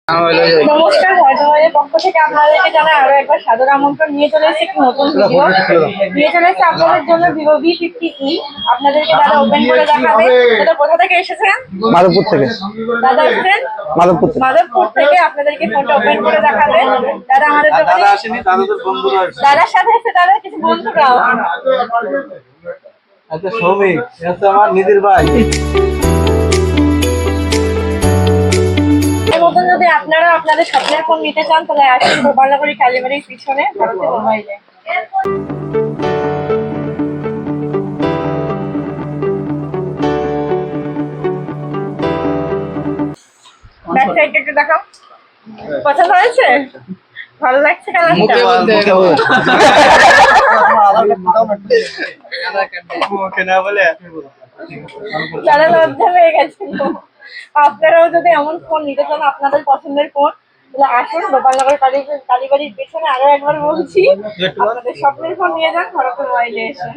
নমস্কার, ভয়দয়ের পক্ষ থেকে আপনাদেরকে জানাই আরো একবার সাদর আমন্ত্রণ। নিয়ে চলে এসেছি একটি নতুন ভিডিও নিয়ে চলে এসেছি আপনাদের জন্য ভিভো V50e। আপনাদেরকে দাদা ওপেন করে দেখাবে। দাদা কোথা থেকে এসেছেন? মাধবপুর থেকে। দাদা এসেছেন মাধবপুর থেকে আপনাদেরকে ফোনটা ওপেন করে দেখাবে। দাদা আমাদের দোকানে আসেনি, দাদাদের বন্ধুরা আসে। দাদার সাথে এসে দাদার কিছু বন্ধুরাও। আচ্ছা সৌমিক, এটা আমার নিজের ভাই। মতন যদি আপনারা আপনাদের স্বপ্নের ফোন নিতে চান তাহলে আসুন গোপালনগরী কালীবাড়ির পিছনে ভারতের মোবাইলে। ব্যাক সাইডটা একটু দেখাও। পছন্দ হয়েছে? ভালো লাগছে কালারটা? যারা লজ্জা পেয়ে গেছিল, আপনারাও যদি এমন ফোন নিতে চান আপনাদের পছন্দের ফোন তাহলে আসুন গোপালনগর কালীবাড়ির পেছনে। আরো একবার বলছি, আপনাদের স্বপ্নের ফোন নিয়ে যান ভারতের মোবাইলে এসে।